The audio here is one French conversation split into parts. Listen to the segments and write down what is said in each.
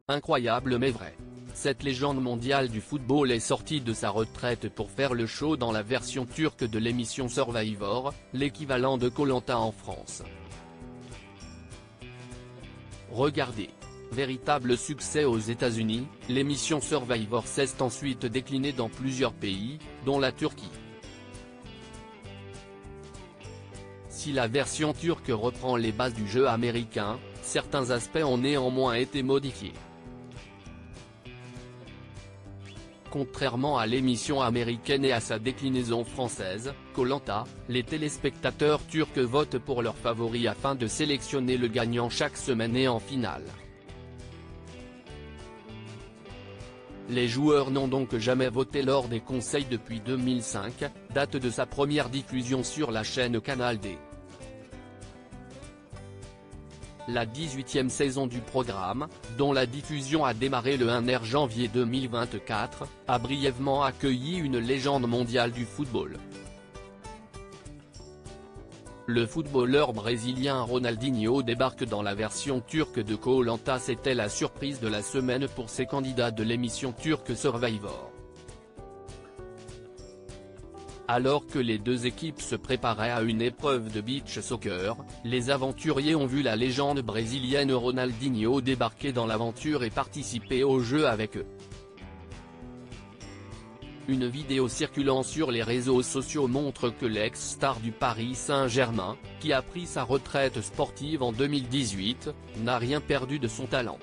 Incroyable mais vrai. Cette légende mondiale du football est sortie de sa retraite pour faire le show dans la version turque de l'émission Survivor, l'équivalent de Koh Lanta en France. Regardez. Véritable succès aux États-Unis, l'émission Survivor s'est ensuite déclinée dans plusieurs pays, dont la Turquie. Si la version turque reprend les bases du jeu américain, certains aspects ont néanmoins été modifiés. Contrairement à l'émission américaine et à sa déclinaison française, Koh Lanta, les téléspectateurs turcs votent pour leurs favoris afin de sélectionner le gagnant chaque semaine et en finale. Les joueurs n'ont donc jamais voté lors des conseils depuis 2005, date de sa première diffusion sur la chaîne Canal D. La 18e saison du programme, dont la diffusion a démarré le 1er janvier 2024, a brièvement accueilli une légende mondiale du football. Le footballeur brésilien Ronaldinho débarque dans la version turque de Koh Lanta. C'était la surprise de la semaine pour ces candidats de l'émission turque Survivor. Alors que les deux équipes se préparaient à une épreuve de beach soccer, les aventuriers ont vu la légende brésilienne Ronaldinho débarquer dans l'aventure et participer au jeu avec eux. Une vidéo circulant sur les réseaux sociaux montre que l'ex-star du Paris Saint-Germain, qui a pris sa retraite sportive en 2018, n'a rien perdu de son talent.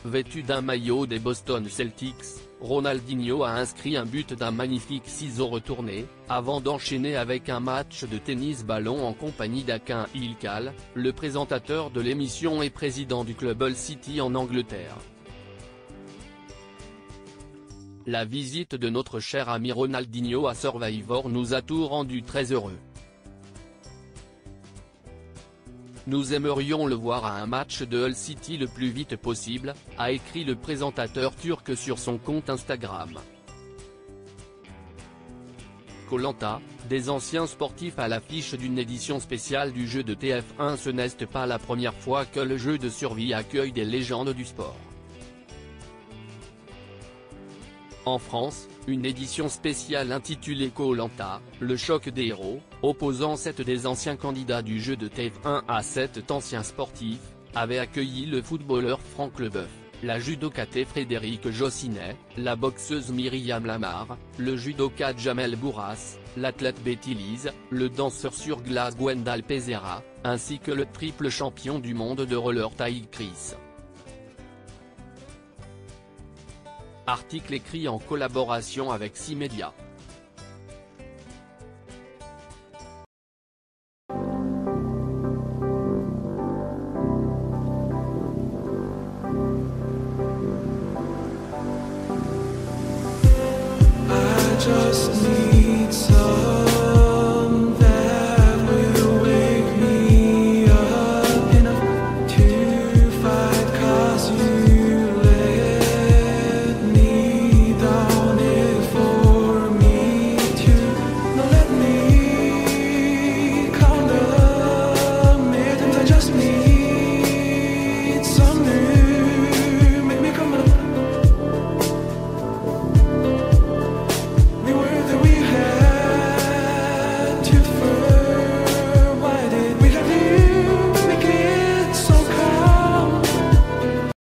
Vêtu d'un maillot des Boston Celtics, Ronaldinho a inscrit un but d'un magnifique ciseau retourné, avant d'enchaîner avec un match de tennis-ballon en compagnie d'Akin Ilkal, le présentateur de l'émission et président du club Hull City en Angleterre. La visite de notre cher ami Ronaldinho à Survivor nous a tout rendu très heureux. Nous aimerions le voir à un match de Hull City le plus vite possible, a écrit le présentateur turc sur son compte Instagram. Koh Lanta, des anciens sportifs à l'affiche d'une édition spéciale du jeu de TF1. Ce n'est pas la première fois que le jeu de survie accueille des légendes du sport. En France, une édition spéciale intitulée Koh Lanta, le choc des héros, opposant 7 des anciens candidats du jeu de TF1 à 7 anciens sportifs, avait accueilli le footballeur Franck Leboeuf, la judokate Frédéric Jossinet, la boxeuse Myriam Lamar, le judoka Jamel Bourras, l'athlète Betty Lise, le danseur sur glace Gwendal Pesera, ainsi que le triple champion du monde de roller Taïg Chris. Article écrit en collaboration avec 6 médias. I just need